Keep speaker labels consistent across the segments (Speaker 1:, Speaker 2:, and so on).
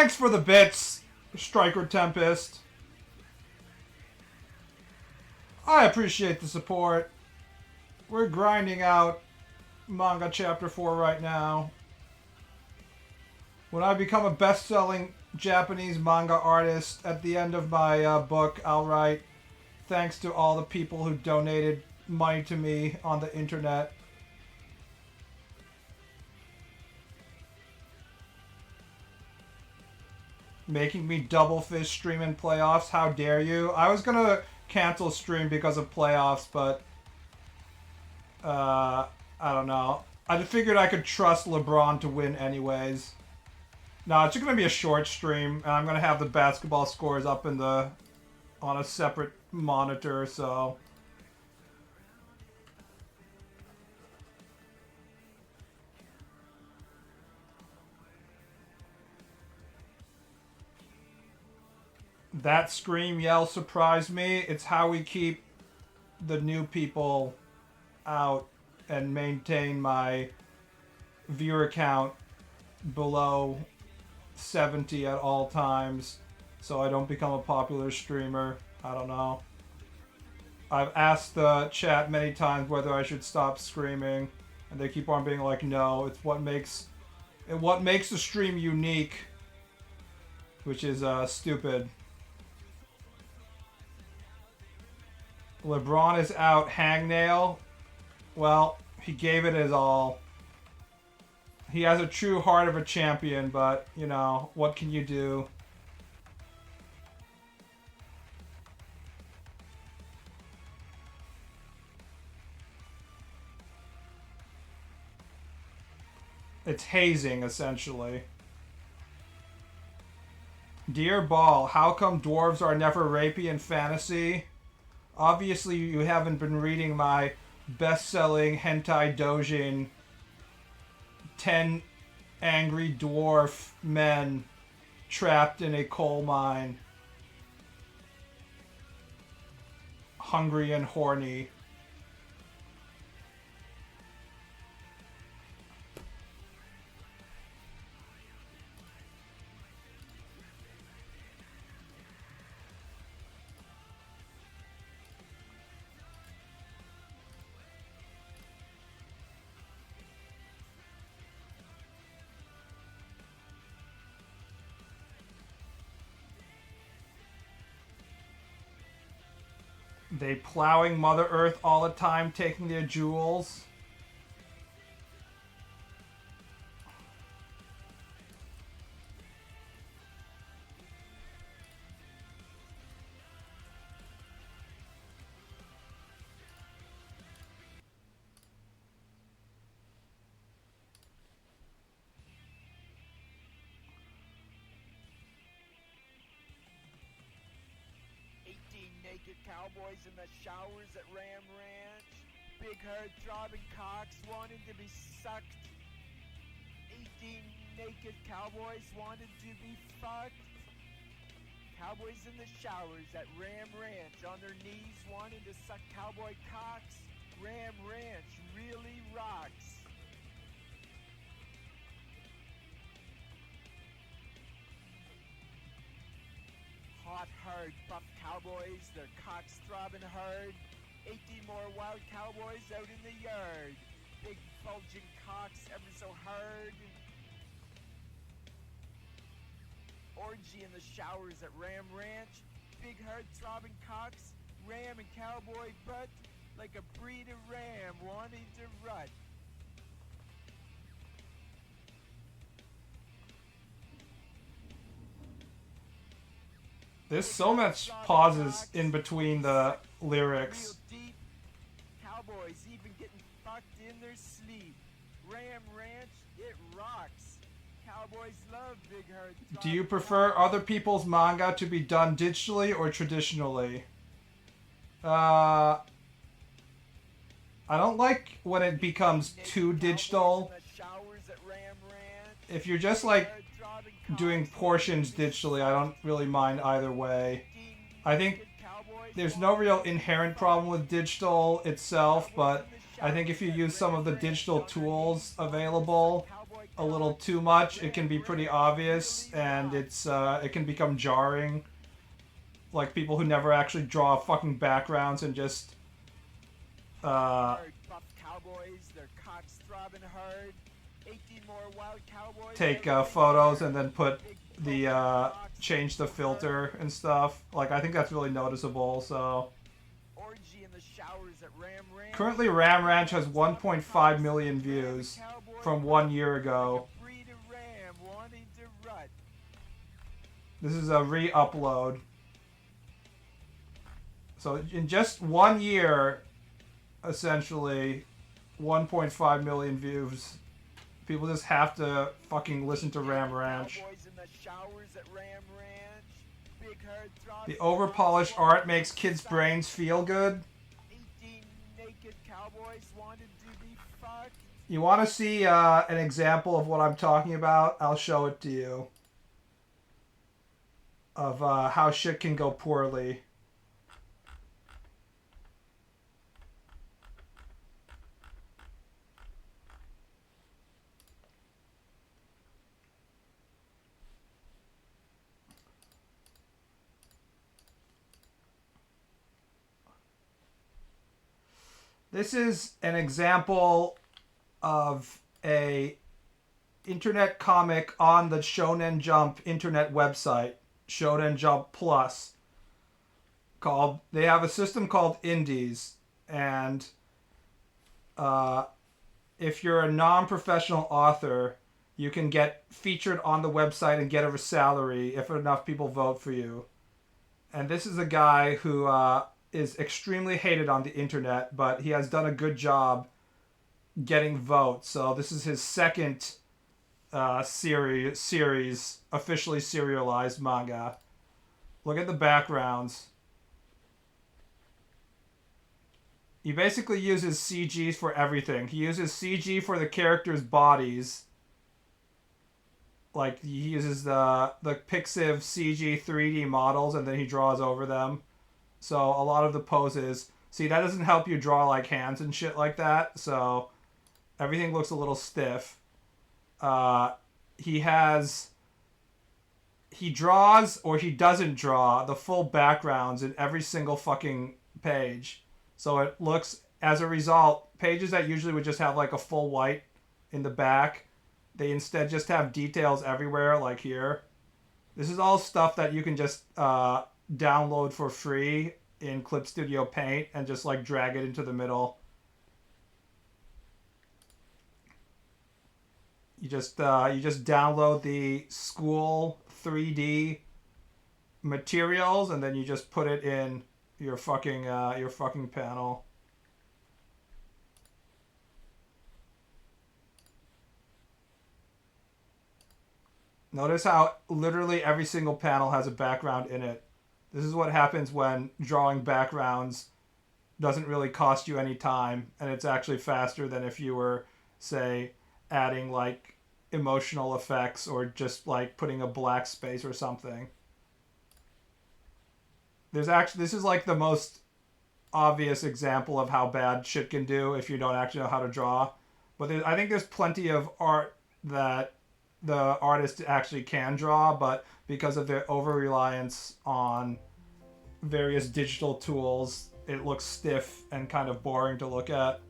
Speaker 1: Thanks for the bits, Striker Tempest. I appreciate the support. We're grinding out manga chapter 4 right now. When I become a best-selling Japanese manga artist, at the end of my book, I'll write, thanks to all the people who donated money to me on the internet. Making me double fish stream in playoffs, how dare you? I was gonna cancel stream because of playoffs, but I don't know. I figured I could trust LeBron to win anyways. No, it's just gonna be a short stream, and I'm gonna have the basketball scores up in the on a separate monitor, so that scream yell surprised me. It's how we keep the new people out and maintain my viewer count below 70 at all times so I don't become a popular streamer. I don't know. I've asked the chat many times whether I should stop screaming, and they keep on being like, no, it's what makes the stream unique, which is stupid. LeBron is out. Hangnail. Well, he gave it his all. He has a true heart of a champion, but, you know, what can you do? It's hazing, essentially. Dear Ball, how come dwarves are never rapey in fantasy? Obviously, you haven't been reading my best-selling hentai doujin 10 angry dwarf men trapped in a coal mine, hungry and horny. They plowing Mother Earth all the time, taking their jewels.
Speaker 2: Naked cowboys in the showers at Ram Ranch. Big herd throbbing cocks wanting to be sucked. 18 naked cowboys wanted to be fucked. Cowboys in the showers at Ram Ranch on their knees wanting to suck cowboy cocks. Ram Ranch really rocks. Hot herd, buff cowboys, their cocks throbbing hard. 18 more wild cowboys out in the yard. Big bulging cocks ever so hard. Orgy in the showers at Ram Ranch. Big herd throbbing cocks. Ram and cowboy butt like a breed of ram wanting to rut.
Speaker 1: There's so much pauses in between the lyrics.
Speaker 2: Real deep. Cowboys even getting fucked in their sleep. Ram Ranch, it rocks. Cowboys love big herd.
Speaker 1: Do you prefer other people's manga to be done digitally or traditionally? I don't like when it becomes too digital. If you're just like doing portions digitally, I don't really mind either way. I think there's no real inherent problem with digital itself, but I think if you use some of the digital tools available, a little too much, it can be pretty obvious, and it can become jarring. Like people who never actually draw fucking backgrounds and just
Speaker 2: Buff cowboys, their cocks throbbing hard. 18 more wild cowboys.
Speaker 1: take photos and then put the change the filter and stuff. Like I think that's really noticeable. So
Speaker 2: Orgy in the showers at Ram Ranch.
Speaker 1: currently, Ram Ranch has 1.5 million views from 1 year ago.
Speaker 2: Breed of ram wanting to rut.
Speaker 1: This is a re-upload. So in just 1 year, essentially, 1.5 million views. People just have to fucking listen to Ram Ranch.
Speaker 2: Cowboys in the showers at Ram Ranch. Big herd
Speaker 1: The over-polished art makes kids' brains feel good.
Speaker 2: 18 naked cowboys wanted to be fucked.
Speaker 1: You want to see an example of what I'm talking about? I'll show it to you. Of how shit can go poorly. This is an example of a internet comic on the Shonen Jump internet website, Shonen Jump Plus. They have a system called Indies, and if you're a non-professional author, you can get featured on the website and get a salary if enough people vote for you. And this is a guy who is extremely hated on the internet, but he has done a good job getting votes. So this is his second series, officially serialized manga. Look at the backgrounds. He basically uses CGs for everything. He uses CG for the characters' bodies. Like, he uses the Pixiv CG 3D models, and then he draws over them. So a lot of the poses... See, that doesn't help you draw, like, hands and shit like that. So everything looks a little stiff. He draws, or he doesn't draw, the full backgrounds in every single fucking page. So it looks, as a result, pages that usually would just have, like, a full white in the back, they instead just have details everywhere, like here. This is all stuff that you can just download for free in Clip Studio Paint and just like drag it into the middle. You just download the school 3D materials and then you just put it in your fucking panel. Notice how literally every single panel has a background in it. This is what happens when drawing backgrounds doesn't really cost you any time, and it's actually faster than if you were, say, adding like emotional effects or just like putting a black space or something. This is like the most obvious example of how bad shit can do if you don't actually know how to draw. But I think there's plenty of art that the artist actually can draw, but because of their over-reliance on various digital tools, it looks stiff and kind of boring to look at.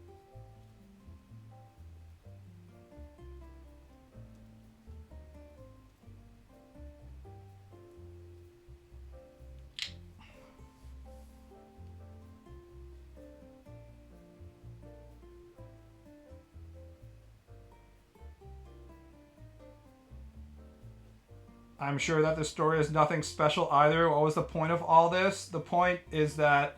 Speaker 1: I'm sure that the story is nothing special either. What was the point of all this? The point is that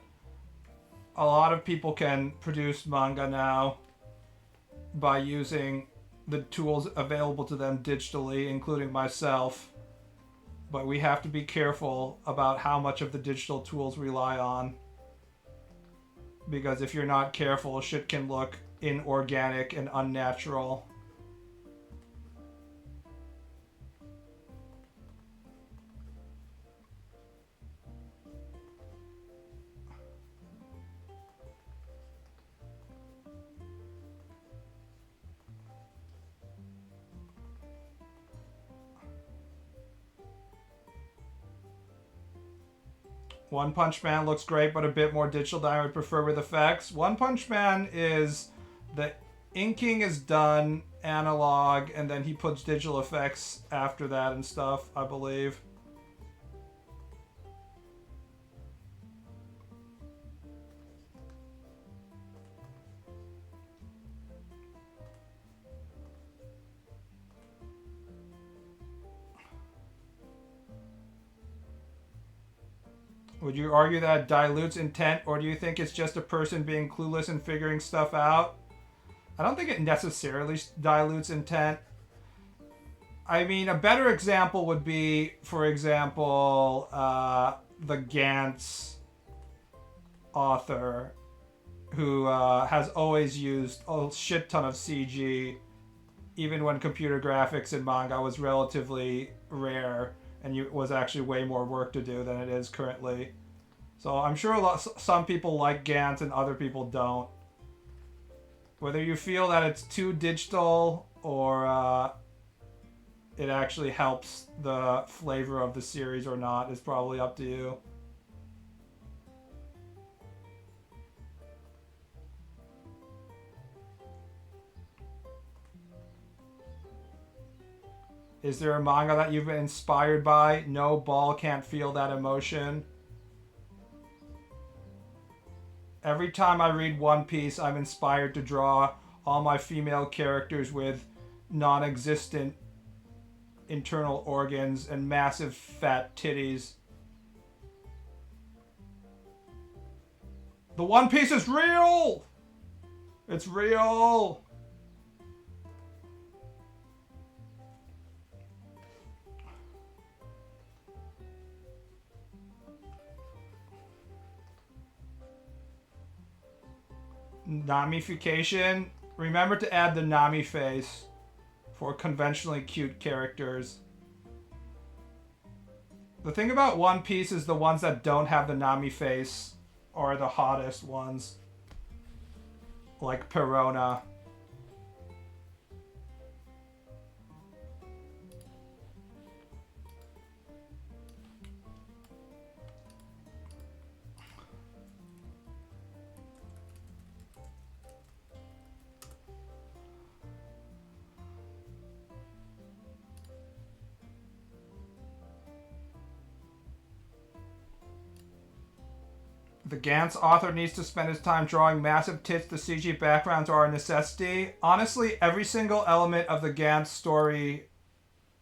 Speaker 1: a lot of people can produce manga now by using the tools available to them digitally, including myself. But we have to be careful about how much of the digital tools rely on. Because if you're not careful, shit can look inorganic and unnatural. One Punch Man looks great, but a bit more digital than I would prefer with effects. One Punch Man is... the inking is done analog, and then he puts digital effects after that and stuff, I believe. Would you argue that it dilutes intent, or do you think it's just a person being clueless and figuring stuff out? I don't think it necessarily dilutes intent. I mean, a better example would be, for example, the Gantz author, who has always used a shit ton of CG, even when computer graphics in manga was relatively rare, and it was actually way more work to do than it is currently. So I'm sure some people like Gantz and other people don't. Whether you feel that it's too digital or it actually helps the flavor of the series or not is probably up to you. Is there a manga that you've been inspired by? No, Ball can't feel that emotion. Every time I read One Piece, I'm inspired to draw all my female characters with non-existent internal organs and massive fat titties. The One Piece is real! It's real! Namification. Remember to add the Nami face for conventionally cute characters. The thing about One Piece is the ones that don't have the Nami face are the hottest ones. Like Perona. The Gantz author needs to spend his time drawing massive tits. The CG backgrounds are a necessity. Honestly, every single element of the Gantz story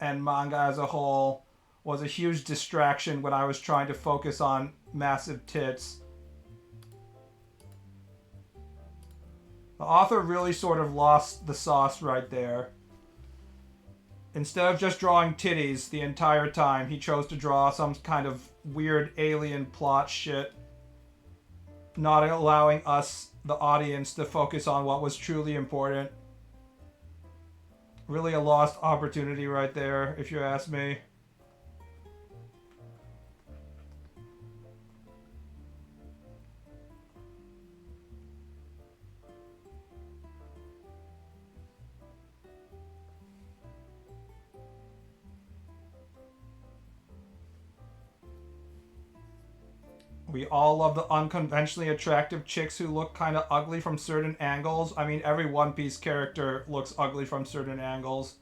Speaker 1: and manga as a whole was a huge distraction when I was trying to focus on massive tits. The author really sort of lost the sauce right there. Instead of just drawing titties the entire time, he chose to draw some kind of weird alien plot shit, not allowing us, the audience, to focus on what was truly important. Really a lost opportunity right there, if you ask me. We all love the unconventionally attractive chicks who look kind of ugly from certain angles. I mean, every One Piece character looks ugly from certain angles.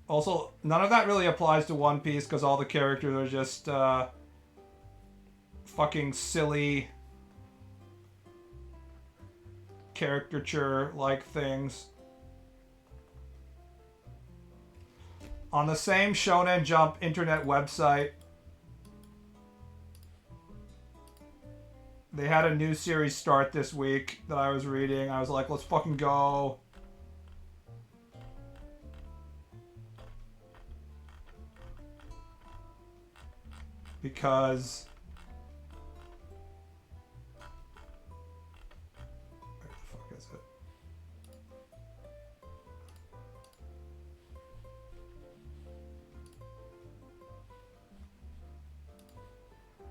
Speaker 1: Also, none of that really applies to One Piece because all the characters are just fucking silly caricature-like things. On the same Shonen Jump internet website, they had a new series start this week that I was reading. I was like, let's fucking go. Because... where the fuck is it?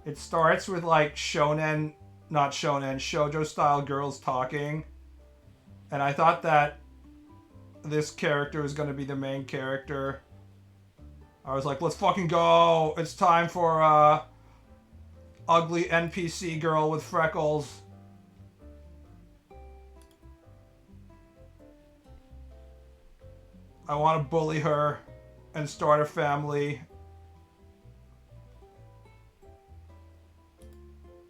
Speaker 1: It starts with like shonen, not shonen, shoujo style girls talking. And I thought that this character was going to be the main character. I was like, let's fucking go. It's time for ugly NPC girl with freckles. I want to bully her and start a family.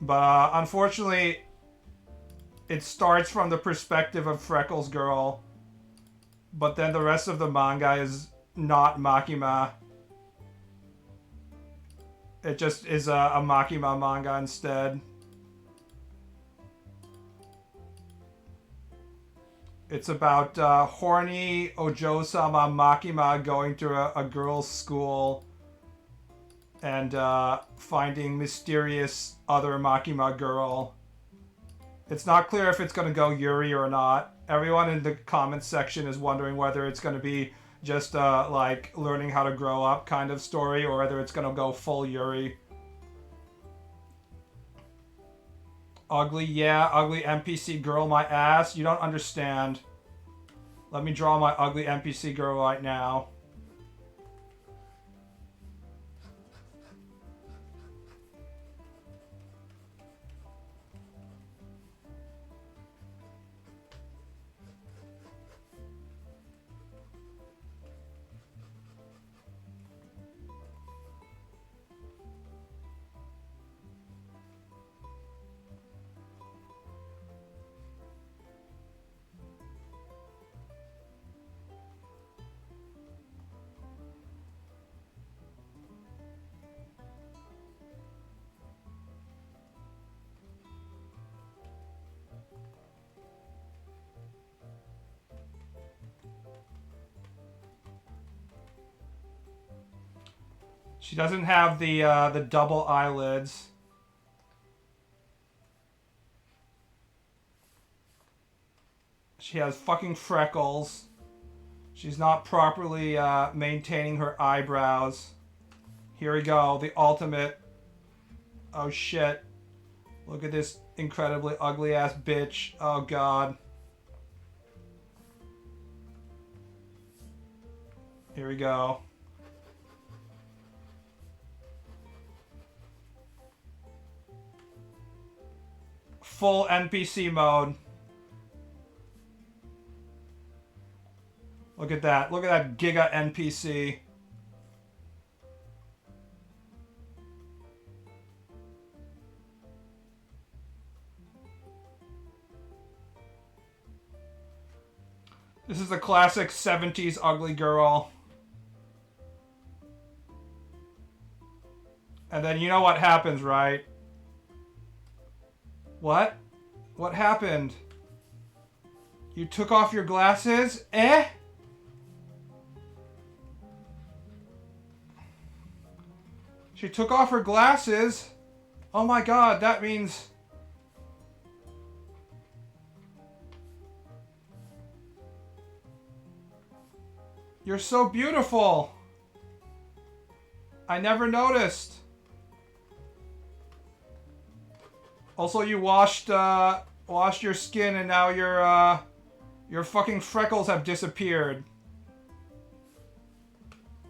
Speaker 1: But unfortunately, it starts from the perspective of Freckles Girl. But then the rest of the manga is not Makima. It just is a Makima manga instead. It's about horny Ojo-sama Makima going to a girls' school and finding mysterious other Makima girl. It's not clear if it's going to go Yuri or not. Everyone in the comments section is wondering whether it's going to be just like learning how to grow up kind of story or whether it's going to go full Yuri. Ugly, yeah, ugly NPC girl my ass. You don't understand. Let me draw my ugly NPC girl right now. She doesn't have the double eyelids. She has fucking freckles. She's not properly maintaining her eyebrows. Here we go, the ultimate. Oh shit. Look at this incredibly ugly ass bitch. Oh god. Here we go. Full NPC mode. Look at that. Look at that giga NPC. This is the classic 70s ugly girl. And then you know what happens, right? What? What happened? You took off your glasses? Eh? She took off her glasses? Oh my god, that means... You're so beautiful. I never noticed. Also, you washed your skin, and now your fucking freckles have disappeared.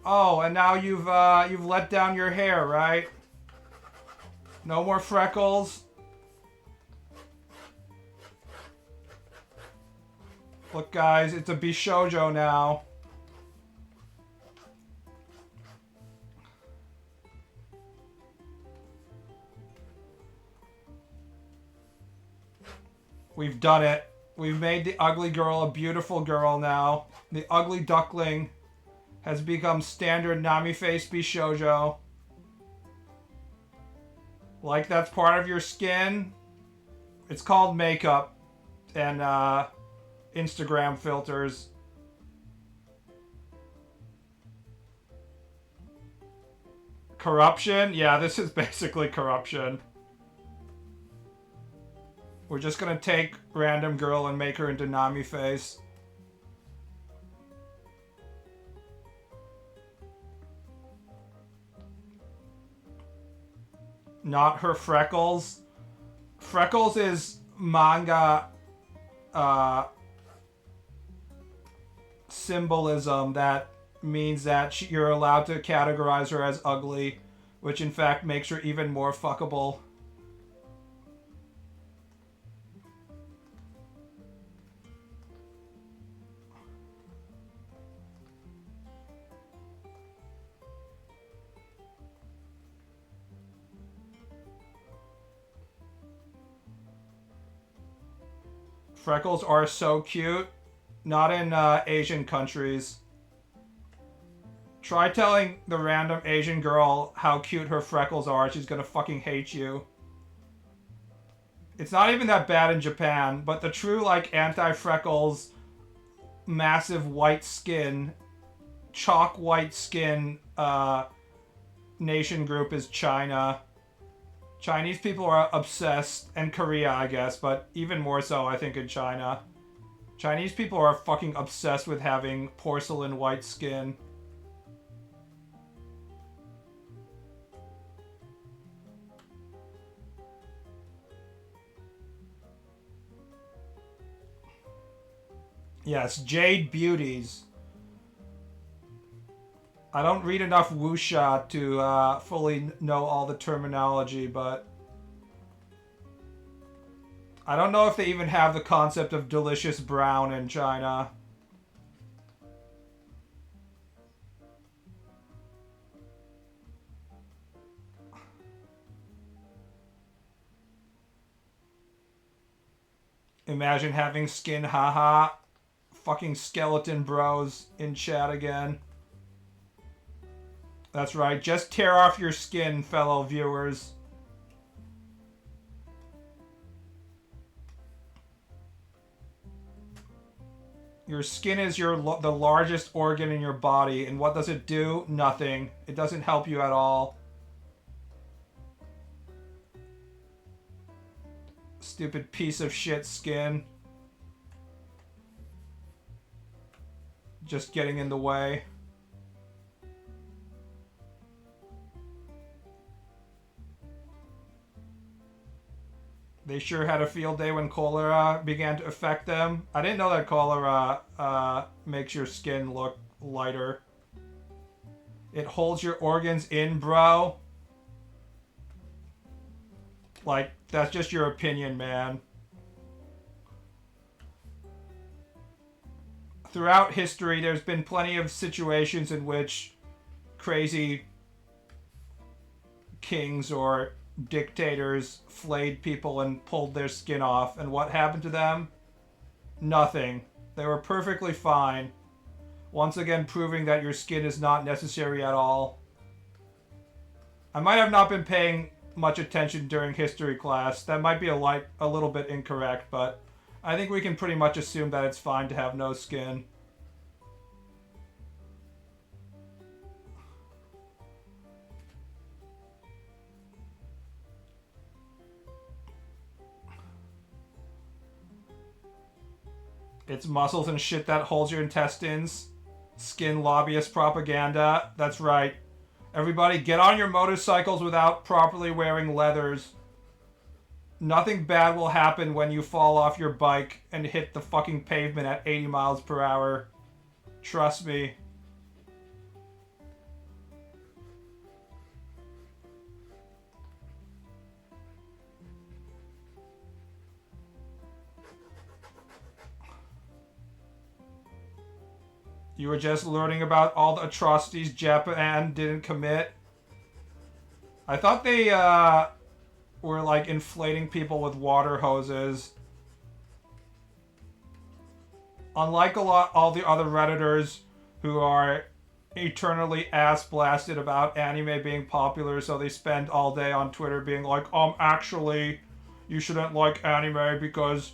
Speaker 1: Oh, and now you've let down your hair, right? No more freckles. Look, guys, it's a Bishoujo now. We've done it. We've made the ugly girl a beautiful girl now. The ugly duckling has become standard Nami face Bishoujo. Like that's part of your skin. It's called makeup and Instagram filters. Corruption? Yeah, this is basically corruption. We're just gonna take random girl and make her into Nami face. Not her freckles. Freckles is manga symbolism that means that you're allowed to categorize her as ugly, which in fact makes her even more fuckable. Freckles are so cute. Not in Asian countries. Try telling the random Asian girl how cute her freckles are. She's gonna fucking hate you. It's not even that bad in Japan, but the true, like, anti-freckles, massive white skin, chalk white skin, nation group is China. Chinese people are obsessed, and Korea, I guess, but even more so, I think, in China. Chinese people are fucking obsessed with having porcelain white skin. Yes, Jade Beauties. I don't read enough wuxia to fully know all the terminology, but I don't know if they even have the concept of delicious brown in China. Imagine having skin, haha. Fucking skeleton bros in chat again. That's right, just tear off your skin, fellow viewers. Your skin is the largest organ in your body, and what does it do? Nothing. It doesn't help you at all. Stupid piece of shit skin. Just getting in the way. They sure had a field day when cholera began to affect them. I didn't know that cholera makes your skin look lighter. It holds your organs in, bro. Like, that's just your opinion, man. Throughout history, there's been plenty of situations in which crazy kings or dictators flayed people and pulled their skin off. And what happened to them? Nothing. They were perfectly fine. Once again, proving that your skin is not necessary at all. I might have not been paying much attention during history class. That might be a little bit incorrect, but I think we can pretty much assume that it's fine to have no skin. It's muscles and shit that holds your intestines. Skin lobbyist propaganda. That's right. Everybody get on your motorcycles without properly wearing leathers. Nothing bad will happen when you fall off your bike and hit the fucking pavement at 80 miles per hour. Trust me. You were just learning about all the atrocities Japan didn't commit. I thought they were like inflating people with water hoses. Unlike all the other Redditors who are eternally ass blasted about anime being popular, so they spend all day on Twitter being like, actually, you shouldn't like anime because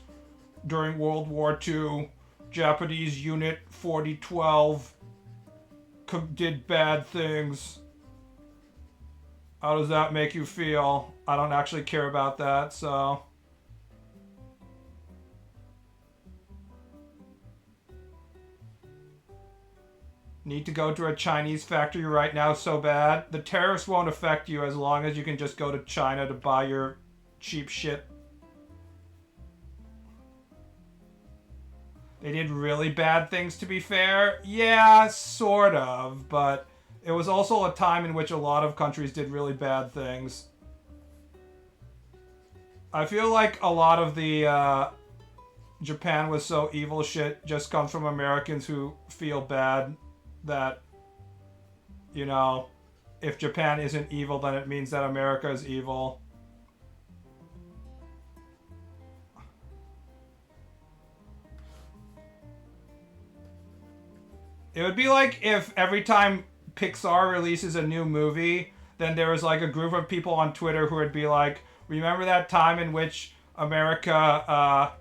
Speaker 1: during World War II, Japanese Unit 4012 did bad things. How does that make you feel? I don't actually care about that, so... Need to go to a Chinese factory right now so bad. The tariffs won't affect you as long as you can just go to China to buy your cheap shit. They did really bad things, to be fair. Yeah, sort of, but it was also a time in which a lot of countries did really bad things. I feel like a lot of the Japan was so evil shit just comes from Americans who feel bad that, you know, if Japan isn't evil, then it means that America is evil. It would be like if every time Pixar releases a new movie, then there was like a group of people on Twitter who would be like, remember that time in which America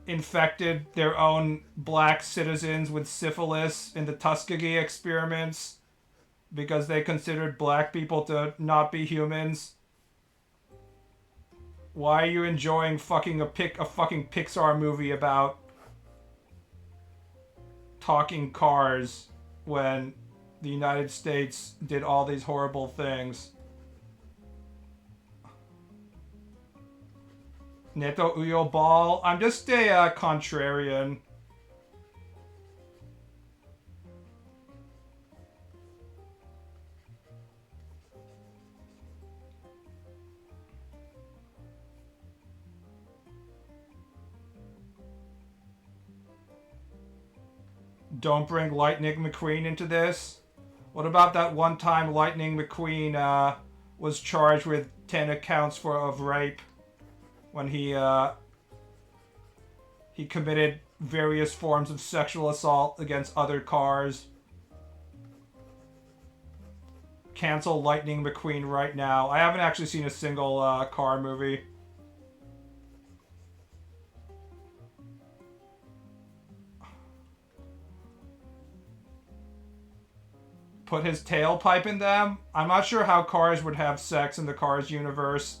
Speaker 1: infected their own black citizens with syphilis in the Tuskegee experiments because they considered black people to not be humans? Why are you enjoying fucking a fucking Pixar movie about talking cars when the United States did all these horrible things? Neto Uyo Ball. I'm just a contrarian. Don't bring Lightning McQueen into this. What about that one time Lightning McQueen was charged with 10 counts of rape when he committed various forms of sexual assault against other cars? Cancel Lightning McQueen right now. I haven't actually seen a single car movie. Put his tailpipe in them? I'm not sure how cars would have sex in the Cars universe.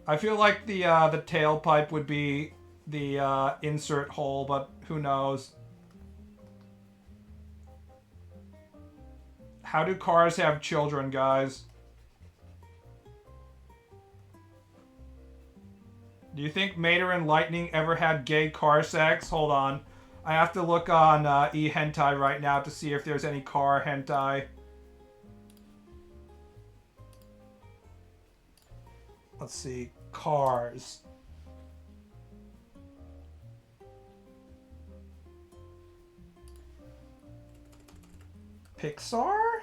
Speaker 1: I feel like the tailpipe would be the insert hole, but who knows? How do cars have children, guys? Do you think Mater and Lightning ever had gay car sex? Hold on. I have to look on e-hentai right now to see if there's any car hentai. Let's see. Cars. Pixar?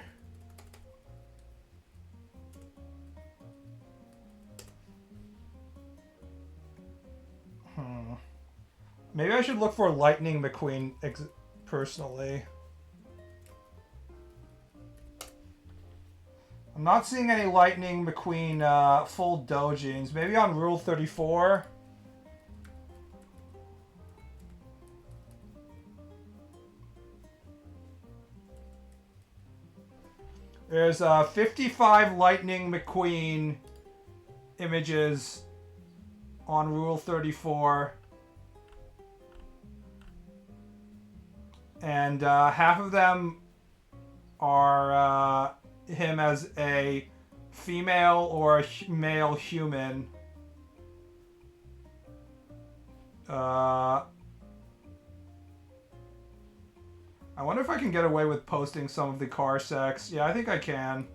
Speaker 1: Maybe I should look for Lightning McQueen personally. I'm not seeing any Lightning McQueen full doujins. Maybe on Rule 34. There's 55 Lightning McQueen images on Rule 34. And half of them are him as a female or a male human. I wonder if I can get away with posting some of the car sex. Yeah, I think I can.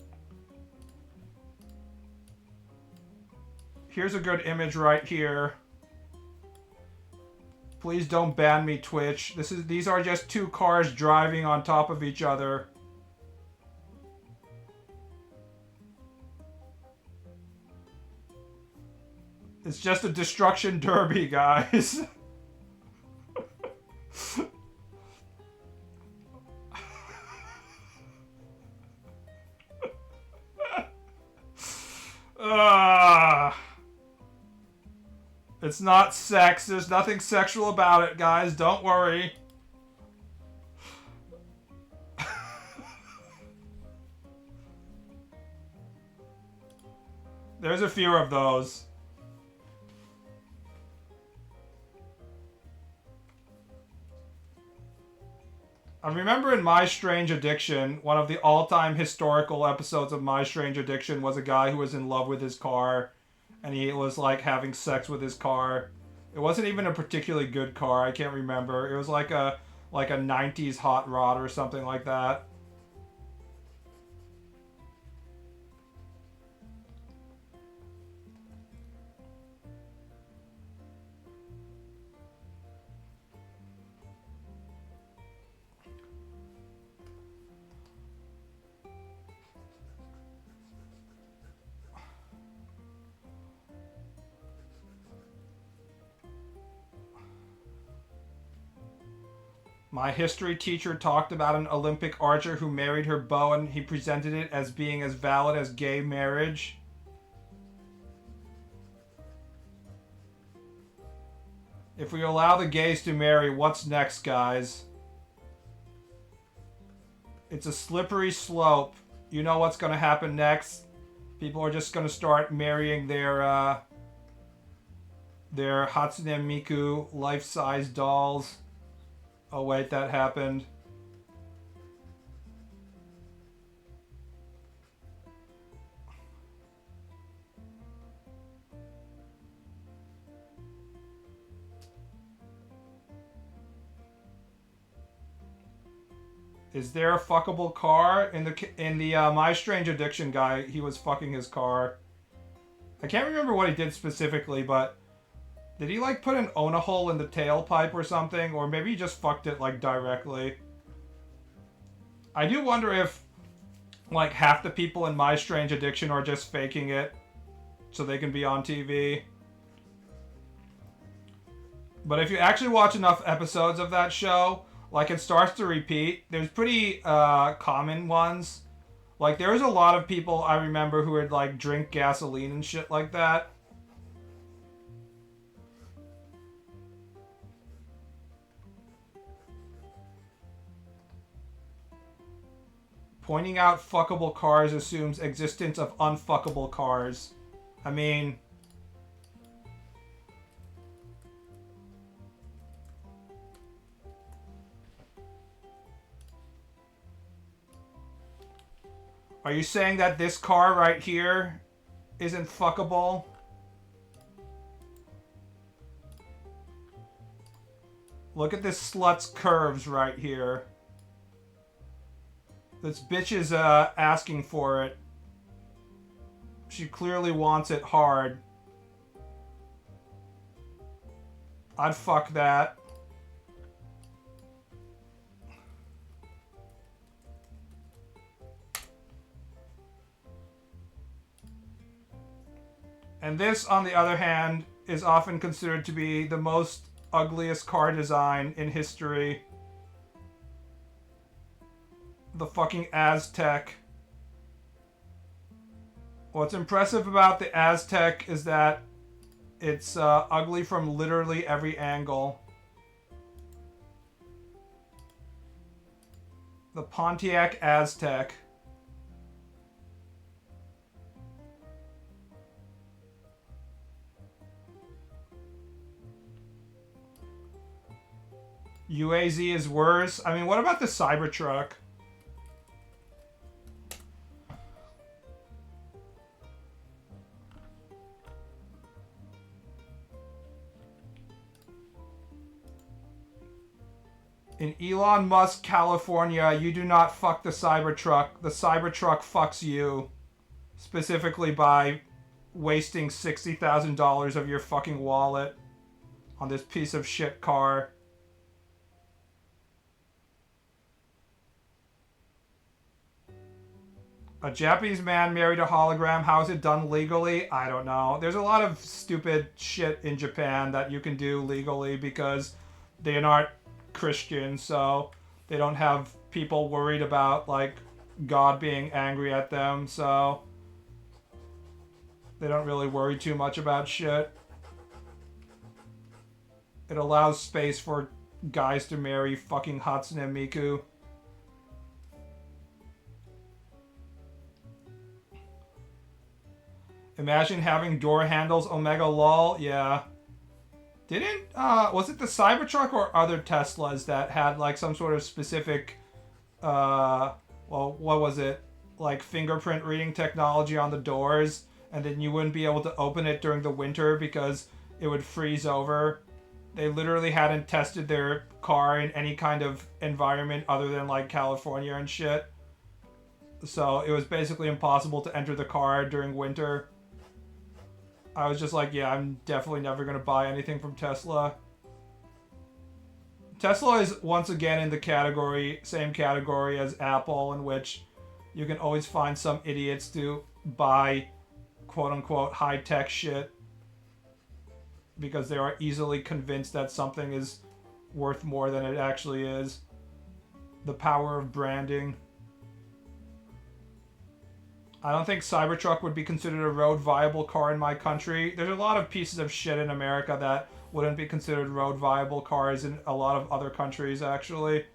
Speaker 1: Here's a good image right here. Please don't ban me, Twitch. These are just two cars driving on top of each other. It's just a destruction derby, guys. It's not sex. There's nothing sexual about it, guys. Don't worry. There's a few of those. I remember in My Strange Addiction, one of the all-time historical episodes of My Strange Addiction was a guy who was in love with his car, and he was like having sex with his car. It wasn't even a particularly good car. I can't remember. It was like a 90s hot rod or something like that. My history teacher talked about an Olympic archer who married her bow and he presented it as being as valid as gay marriage. If we allow the gays to marry, what's next, guys? It's a slippery slope. You know what's going to happen next? People are just going to start marrying their Hatsune Miku life-size dolls. Oh wait, that happened. Is there a fuckable car in the My Strange Addiction guy? He was fucking his car. I can't remember what he did specifically, but did he like put an Ona hole in the tailpipe or something? Or maybe he just fucked it like directly. I do wonder if like half the people in My Strange Addiction are just faking it so they can be on TV. But if you actually watch enough episodes of that show, like it starts to repeat. There's pretty common ones. Like there's a lot of people I remember who would like drink gasoline and shit like that. Pointing out fuckable cars assumes existence of unfuckable cars. I mean, are you saying that this car right here isn't fuckable? Look at this slut's curves right here. This bitch is asking for it. She clearly wants it hard. I'd fuck that. And this, on the other hand, is often considered to be the most ugliest car design in history. The fucking Aztec. What's impressive about the Aztec is that it's ugly from literally every angle. The Pontiac Aztec. UAZ is worse. I mean, what about the Cybertruck? In Elon Musk, California, you do not fuck the Cybertruck. The Cybertruck fucks you. Specifically by wasting $60,000 of your fucking wallet on this piece of shit car. A Japanese man married a hologram. How is it done legally? I don't know. There's a lot of stupid shit in Japan that you can do legally because they're not Christian, so they don't have people worried about like God being angry at them, so they don't really worry too much about shit. It allows space for guys to marry fucking Hatsune Miku. Imagine having door handles, Omega lol. Yeah. Didn't, was it the Cybertruck or other Teslas that had like some sort of specific, well, what was it? Like fingerprint reading technology on the doors, and then you wouldn't be able to open it during the winter because it would freeze over. They literally hadn't tested their car in any kind of environment other than like California and shit. So it was basically impossible to enter the car during winter. I was just like, yeah, I'm definitely never going to buy anything from Tesla. Tesla is once again in the same category as Apple, in which you can always find some idiots to buy quote-unquote high-tech shit because they are easily convinced that something is worth more than it actually is. The power of branding. I don't think Cybertruck would be considered a road viable car in my country. There's a lot of pieces of shit in America that wouldn't be considered road viable cars in a lot of other countries, actually.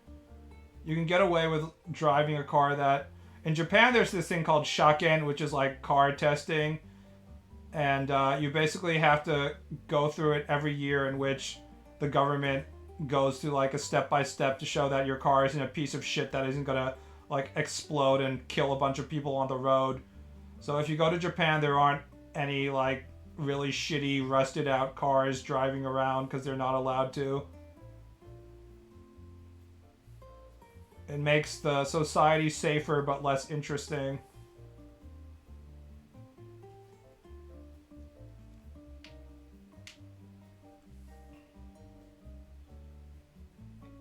Speaker 1: You can get away with driving a car that... In Japan, there's this thing called shaken, which is like car testing. And you basically have to go through it every year, in which the government goes through like a step-by-step to show that your car isn't a piece of shit that isn't gonna like explode and kill a bunch of people on the road. So if you go to Japan, there aren't any like really shitty rusted out cars driving around because they're not allowed to. It makes the society safer but less interesting.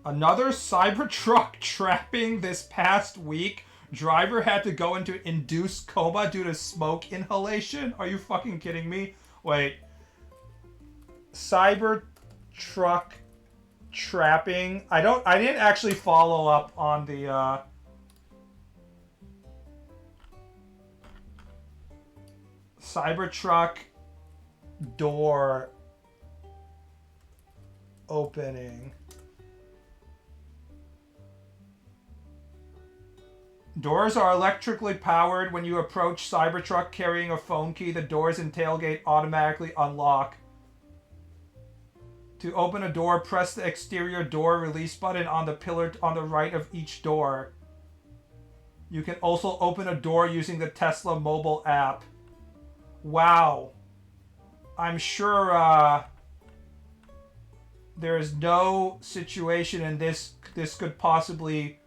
Speaker 1: Another Cybertruck trapping this past week. Driver had to go into induced coma due to smoke inhalation. Are you fucking kidding me? Wait. Cybertruck trapping. I didn't actually follow up on the Cybertruck door opening. Doors are electrically powered. When you approach Cybertruck carrying a phone key, the doors and tailgate automatically unlock. To open a door, press the exterior door release button on the pillar on the right of each door. You can also open a door using the Tesla mobile app. Wow. I'm sure there is no situation in this could possibly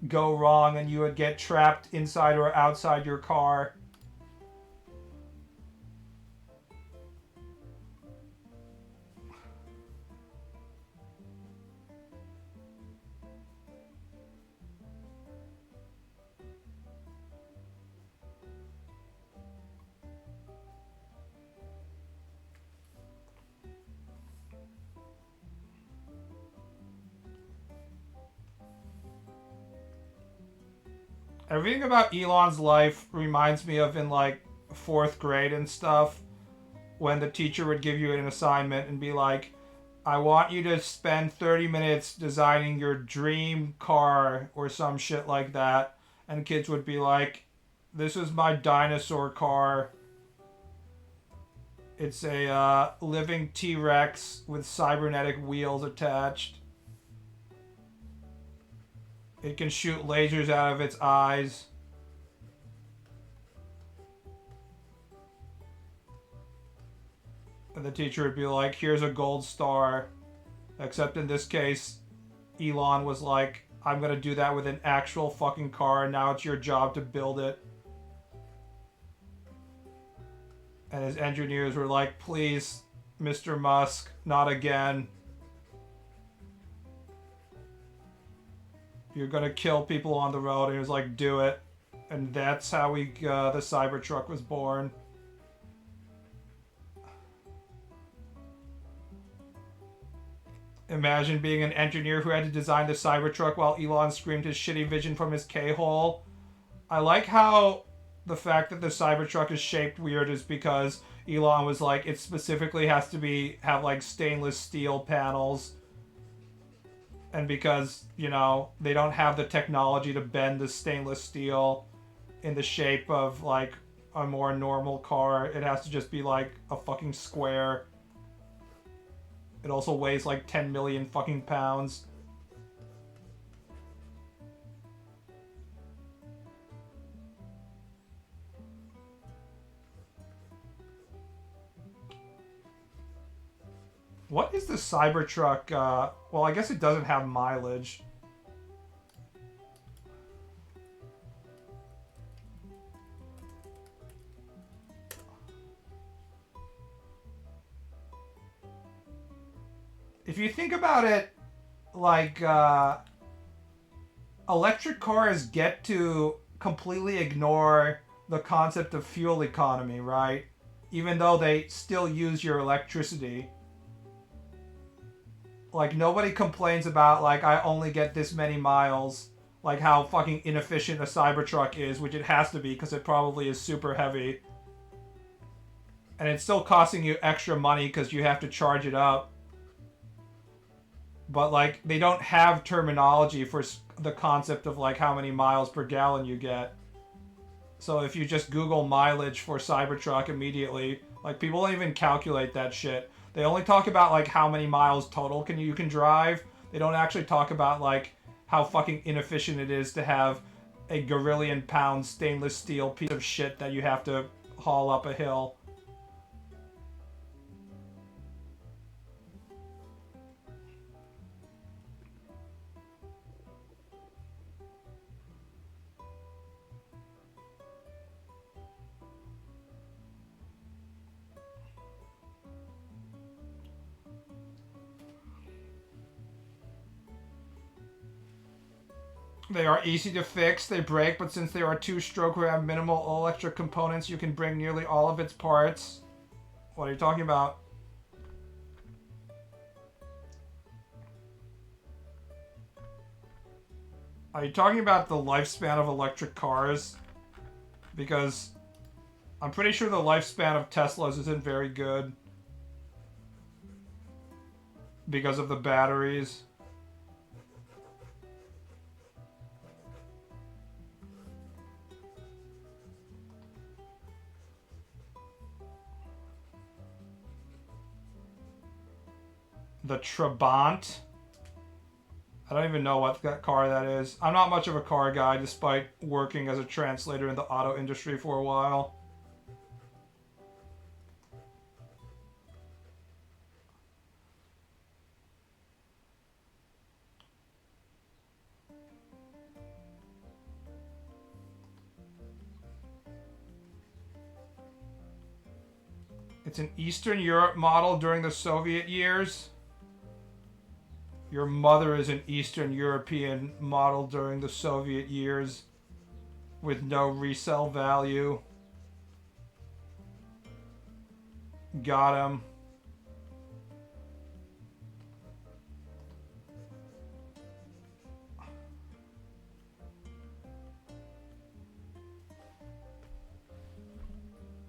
Speaker 1: go wrong and you would get trapped inside or outside your car. Everything about Elon's life reminds me of in like 4th grade and stuff, when the teacher would give you an assignment and be like, I want you to spend 30 minutes designing your dream car or some shit like that. And kids would be like, this is my dinosaur car. It's a living T-Rex with cybernetic wheels attached. It can shoot lasers out of its eyes. And the teacher would be like, here's a gold star. Except in this case, Elon was like, I'm gonna do that with an actual fucking car, and now it's your job to build it. And his engineers were like, please, Mr. Musk, not again. You're gonna kill people on the road. And he was like, do it. And that's how the Cybertruck was born. Imagine being an engineer who had to design the Cybertruck while Elon screamed his shitty vision from his K-hole. I like how the fact that the Cybertruck is shaped weird is because Elon was like, it specifically has to have like stainless steel panels. And because, you know, they don't have the technology to bend the stainless steel in the shape of, like, a more normal car. It has to just be, like, a fucking square. It also weighs, like, 10 million fucking pounds. What is the Cybertruck? Well, I guess it doesn't have mileage. If you think about it, like, electric cars get to completely ignore the concept of fuel economy, right? Even though they still use your electricity. Like, nobody complains about, like, I only get this many miles. Like, how fucking inefficient a Cybertruck is, which it has to be, because it probably is super heavy. And it's still costing you extra money, because you have to charge it up. But, like, they don't have terminology for the concept of, like, how many miles per gallon you get. So if you just Google mileage for Cybertruck immediately, like, people don't even calculate that shit. They only talk about, like, how many miles total you can drive. They don't actually talk about, like, how fucking inefficient it is to have a gorillion-pound stainless steel piece of shit that you have to haul up a hill. They are easy to fix, they break, but since they are two-stroke or have minimal electric components, you can bring nearly all of its parts. What are you talking about? Are you talking about the lifespan of electric cars? Because I'm pretty sure the lifespan of Teslas isn't very good. Because of the batteries. The Trabant. I don't even know what that car that is. I'm not much of a car guy, despite working as a translator in the auto industry for a while. It's an Eastern Europe model during the Soviet years. Your mother is an Eastern European model during the Soviet years with no resale value. Got him.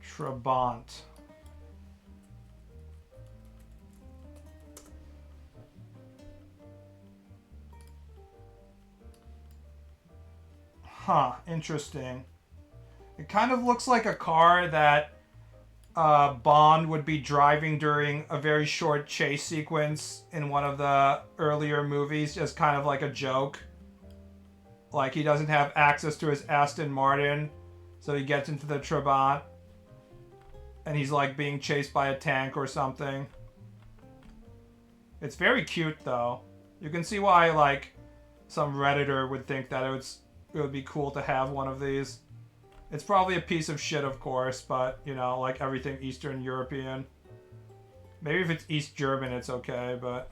Speaker 1: Trabant. Huh, interesting. It kind of looks like a car that Bond would be driving during a very short chase sequence in one of the earlier movies, just kind of like a joke. Like, he doesn't have access to his Aston Martin, so he gets into the Trabant, and he's like being chased by a tank or something. It's very cute, though. You can see why, like, some Redditor would think that it would be cool to have one of these. It's probably a piece of shit, of course, but, you know, like everything Eastern European. Maybe if it's East German, it's okay, but...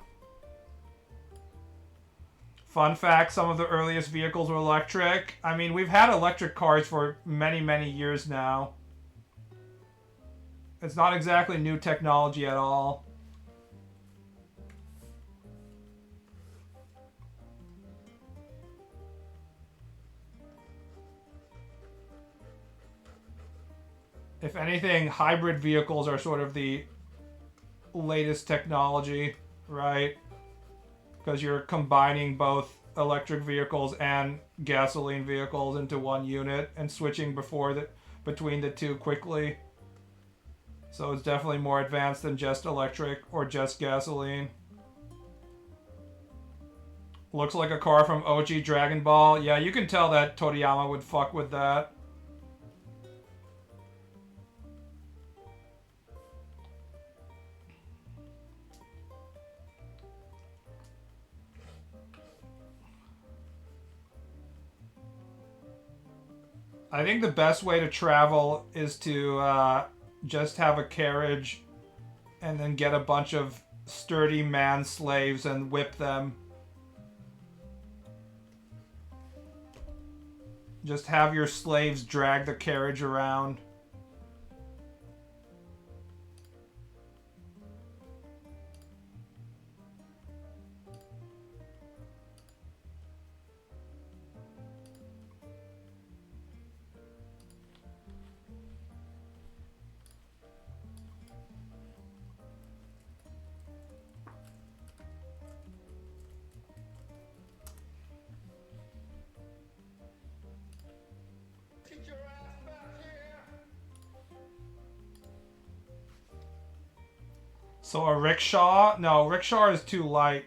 Speaker 1: Fun fact, some of the earliest vehicles were electric. I mean, we've had electric cars for many, many years now. It's not exactly new technology at all. If anything, hybrid vehicles are sort of the latest technology, right? Because you're combining both electric vehicles and gasoline vehicles into one unit and switching between the two quickly. So it's definitely more advanced than just electric or just gasoline. Looks like a car from OG Dragon Ball. Yeah, you can tell that Toriyama would fuck with that. I think the best way to travel is to just have a carriage and then get a bunch of sturdy man slaves and whip them. Just have your slaves drag the carriage around. So a rickshaw? No, rickshaw is too light.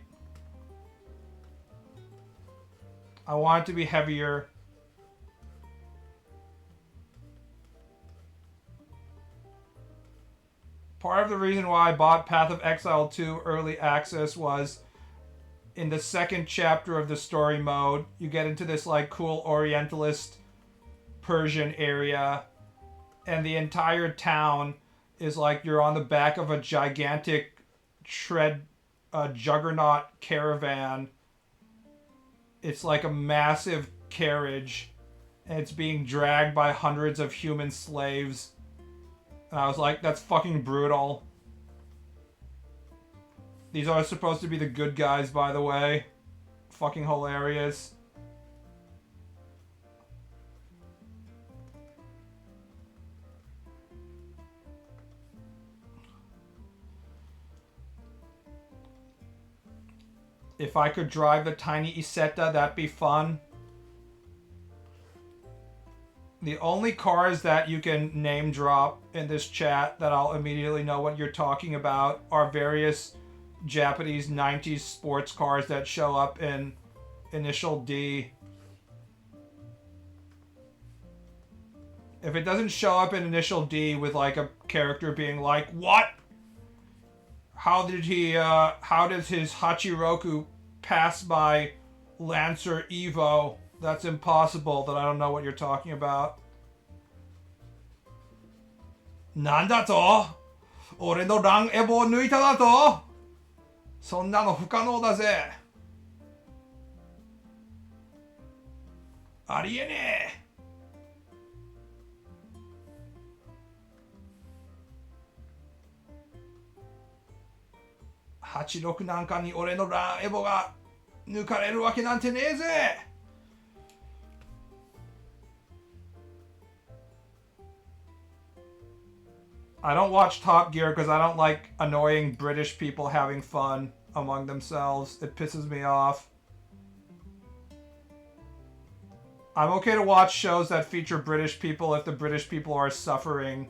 Speaker 1: I want it to be heavier. Part of the reason why I bought Path of Exile 2 early access was in the second chapter of the story mode, you get into this like cool Orientalist Persian area, and the entire town is like you're on the back of a gigantic juggernaut caravan. It's like a massive carriage, and it's being dragged by hundreds of human slaves. And I was like, that's fucking brutal. These are supposed to be the good guys, by the way. Fucking hilarious. If I could drive the tiny Isetta, that'd be fun. The only cars that you can name drop in this chat that I'll immediately know what you're talking about are various Japanese 90s sports cars that show up in Initial D. If it doesn't show up in Initial D with like a character being like, what? How does his Hachiroku pass by Lancer Evo? That's impossible. That I don't know what you're talking about. Nanda to? Ore no ran evo o nuita da to? Sonna no fukanou da ze. Ariene. 86なんかに俺のランエボが抜かれるわけなんてねえぜ。I don't watch Top Gear because I don't like annoying British people having fun among themselves. It pisses me off. I'm okay to watch shows that feature British people if the British people are suffering.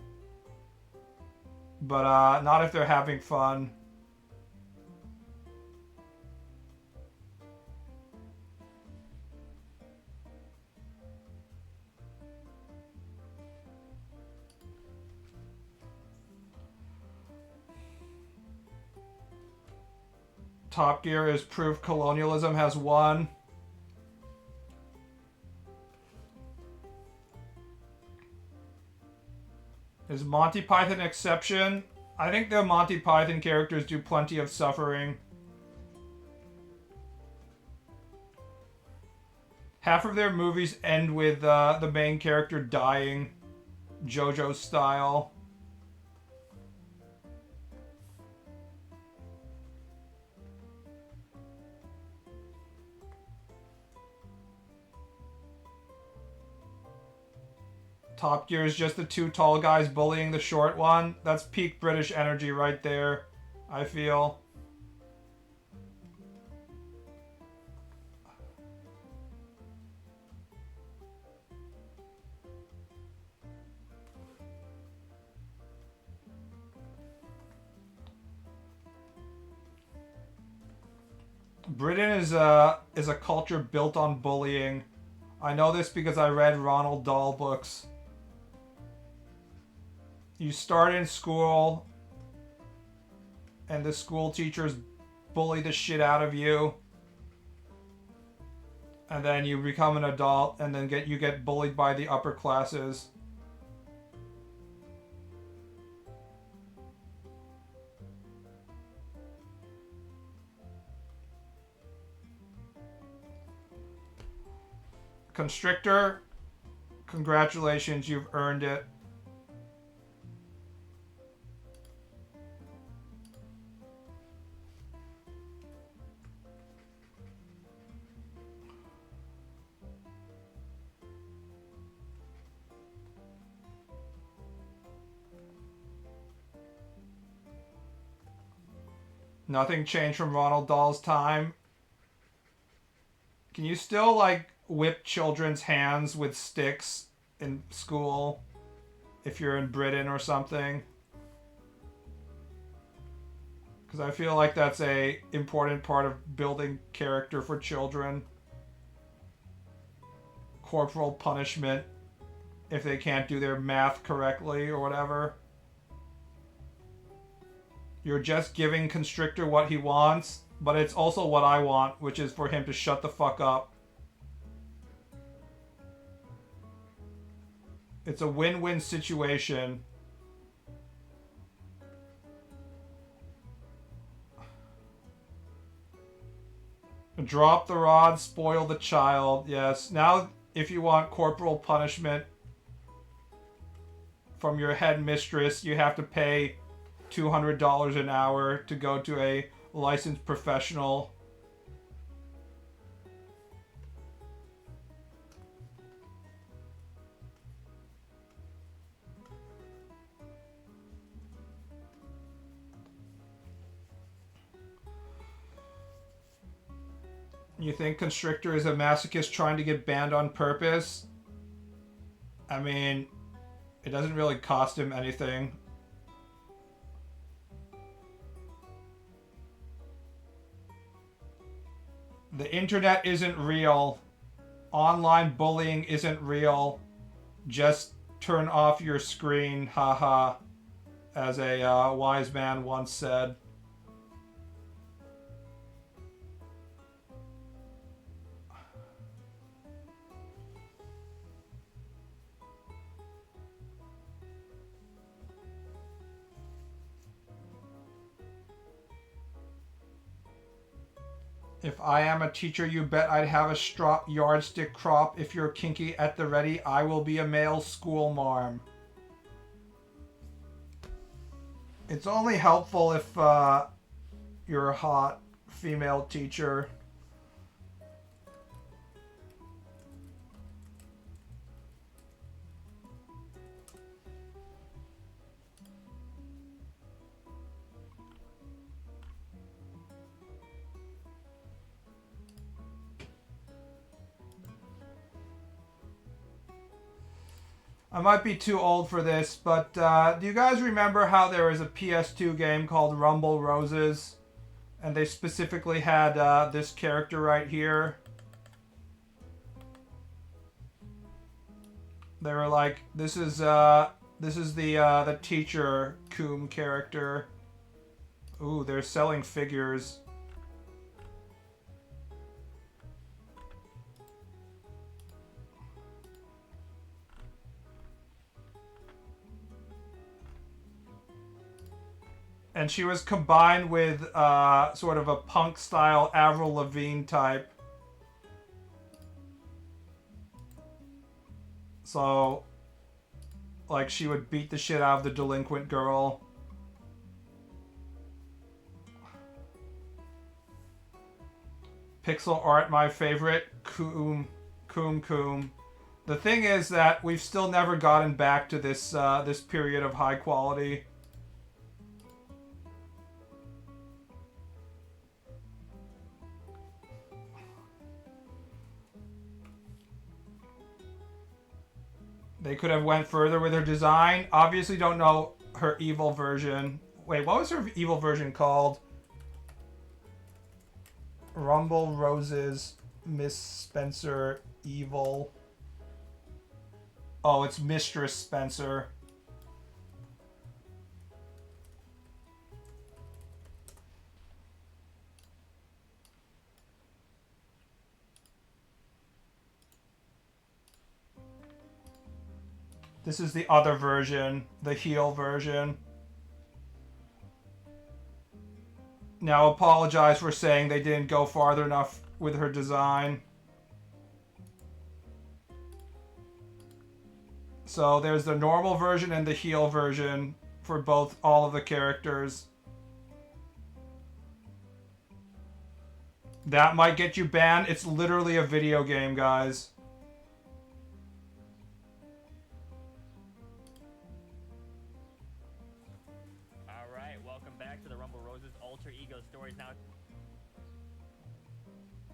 Speaker 1: But not if they're having fun. Top Gear is proof colonialism has won. Is Monty Python an exception? I think the Monty Python characters do plenty of suffering. Half of their movies end with the main character dying, JoJo style. Top Gear is just the two tall guys bullying the short one. That's peak British energy right there, I feel. Britain is a culture built on bullying. I know this because I read Ronald Dahl books. You start in school, and the school teachers bully the shit out of you. And then you become an adult, and then you get bullied by the upper classes. Constrictor, congratulations, you've earned it. Nothing changed from Ronald Dahl's time. Can you still, like, whip children's hands with sticks in school if you're in Britain or something? Because I feel like that's a important part of building character for children. Corporal punishment if they can't do their math correctly or whatever. You're just giving Constrictor what he wants, but it's also what I want, which is for him to shut the fuck up. It's a win-win situation. Drop the rod, spoil the child. Yes. Now, if you want corporal punishment from your headmistress, you have to pay $200 an hour to go to a licensed professional. You think Constrictor is a masochist trying to get banned on purpose? I mean, it doesn't really cost him anything. The internet isn't real. Online bullying isn't real. Just turn off your screen, haha, as a wise man once said. If I am a teacher, you bet I'd have a yardstick crop. If you're kinky at the ready, I will be a male school marm. It's only helpful if you're a hot female teacher. I might be too old for this, but do you guys remember how there was a PS2 game called Rumble Roses? And they specifically had this character right here. They were like, this is the teacher Coom character. Ooh, they're selling figures. And she was combined with sort of a punk style Avril Lavigne type. So, like, she would beat the shit out of the delinquent girl. Pixel art, my favorite. Coom. The thing is that we've still never gotten back to this this period of high quality. They could have went further with her design. Obviously don't know her evil version. Wait, what was her evil version called? Rumble Roses, Miss Spencer, Evil. Oh, it's Mistress Spencer. This is the other version, the heel version. Now apologize for saying they didn't go farther enough with her design. So there's the normal version and the heel version for both, all of the characters. That might get you banned. It's literally a video game, guys.
Speaker 3: Alright, welcome back to the Rumble Roses Alter Ego Stories. Now,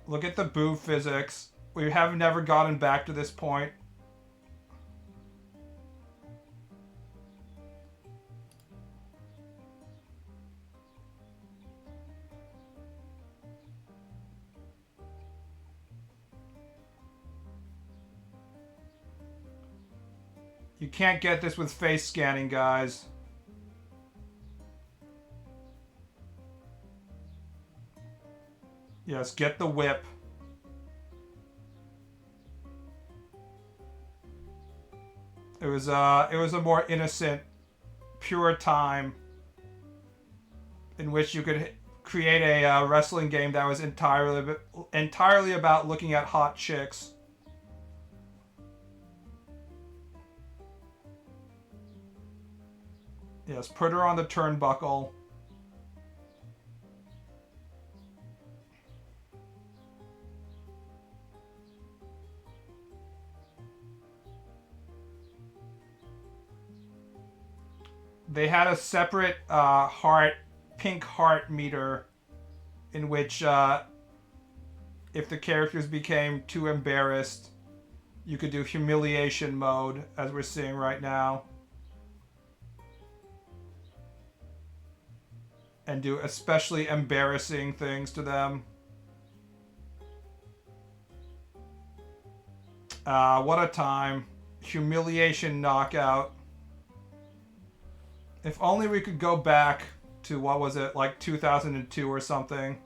Speaker 1: Look at the boob physics. We have never gotten back to this point. You can't get this with face scanning, guys. Yes, get the whip. It was a more innocent, pure time in which you could create a wrestling game that was entirely about looking at hot chicks. Yes, put her on the turnbuckle. They had a separate pink heart meter in which if the characters became too embarrassed, you could do humiliation mode, as we're seeing right now. And do especially embarrassing things to them. What a time. Humiliation knockout. If only we could go back to, what was it, like 2002 or something.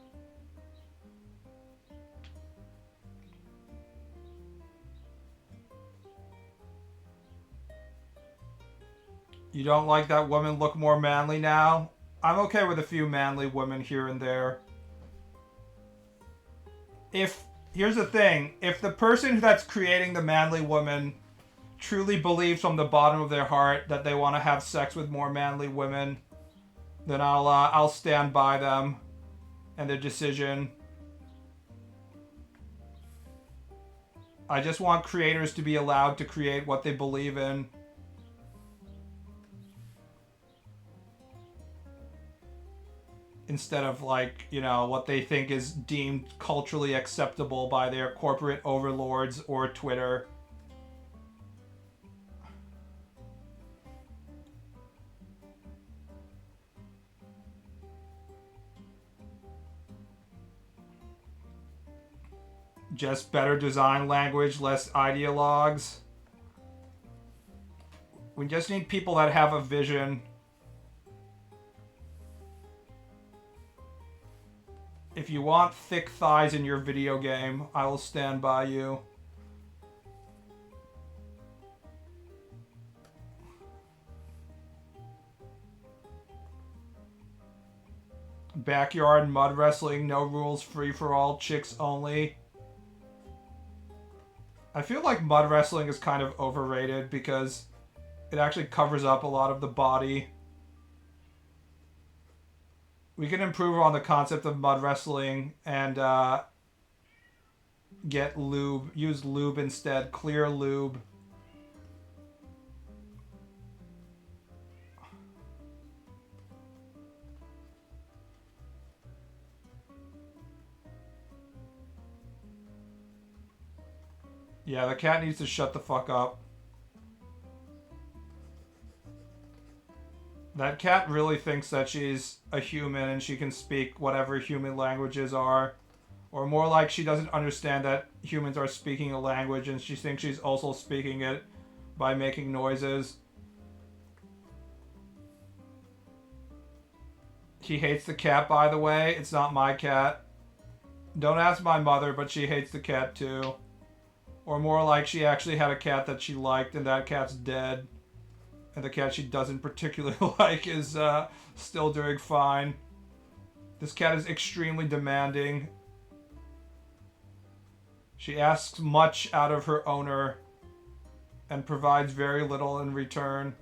Speaker 1: You don't like that women look more manly now? I'm okay with a few manly women here and there. Here's the thing, if the person that's creating the manly woman truly believes from the bottom of their heart that they want to have sex with more manly women, then I'll stand by them and their decision. I just want creators to be allowed to create what they believe in. Instead of, like, you know, what they think is deemed culturally acceptable by their corporate overlords or Twitter. Just better design language, less ideologues. We just need people that have a vision. If you want thick thighs in your video game, I will stand by you. Backyard mud wrestling, no rules, free for all, chicks only. I feel like mud wrestling is kind of overrated because it actually covers up a lot of the body. We can improve on the concept of mud wrestling and get lube. Use lube instead. Clear lube. Yeah, the cat needs to shut the fuck up. That cat really thinks that she's a human and she can speak whatever human languages are. Or more like she doesn't understand that humans are speaking a language and she thinks she's also speaking it by making noises. He hates the cat, by the way. It's not my cat. Don't ask my mother, but she hates the cat too. Or more like she actually had a cat that she liked and that cat's dead. And the cat she doesn't particularly like is still doing fine. This cat is extremely demanding. She asks much out of her owner and provides very little in return.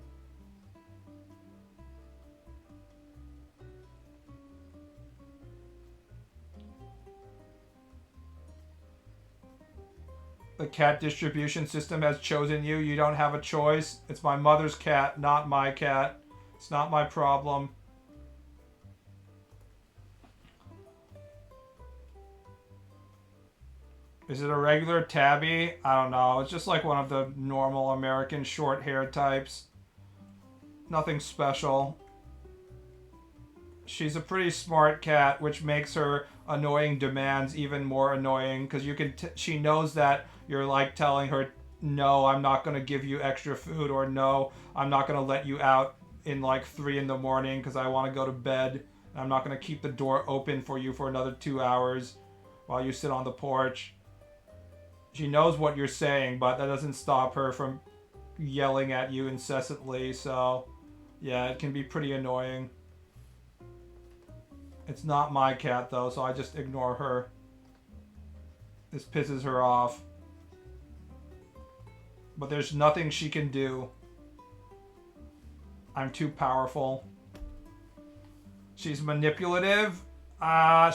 Speaker 1: The cat distribution system has chosen you. You don't have a choice. It's my mother's cat, not my cat. It's not my problem. Is it a regular tabby? I don't know. It's just like one of the normal American short hair types. Nothing special. She's a pretty smart cat, which makes her annoying demands even more annoying, because you can she knows that you're like telling her, no, I'm not going to give you extra food, or no, I'm not going to let you out in like 3 in the morning because I want to go to bed. I'm not going to keep the door open for you for another 2 hours while you sit on the porch. She knows what you're saying, but that doesn't stop her from yelling at you incessantly, so yeah, it can be pretty annoying. It's not my cat though, so I just ignore her. This pisses her off. But there's nothing she can do. I'm too powerful. She's manipulative.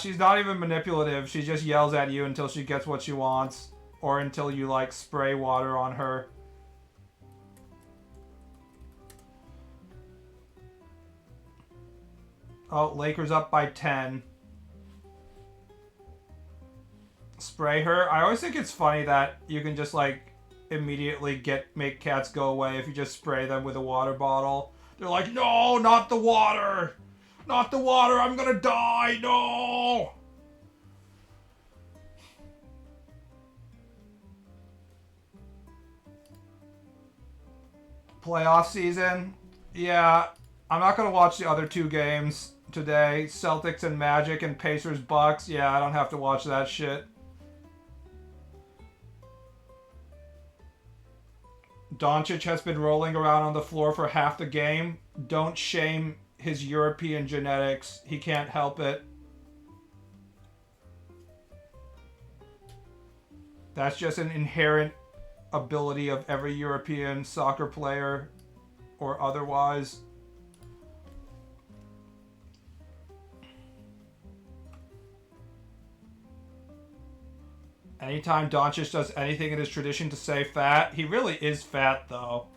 Speaker 1: She's not even manipulative. She just yells at you until she gets what she wants. Or until you, like, spray water on her. Oh, Lakers up by 10. Spray her. I always think it's funny that you can just, like, immediately make cats go away if you just spray them with a water bottle. They're like, no, not the water! Not the water, I'm gonna die, no! Playoff season? Yeah, I'm not gonna watch the other 2 games today. Celtics and Magic and Pacers Bucks. Yeah, I don't have to watch that shit. Doncic has been rolling around on the floor for half the game. Don't shame his European genetics. He can't help it. That's just an inherent ability of every European soccer player or otherwise. Anytime Doncic does anything in his tradition to say fat, he really is fat though.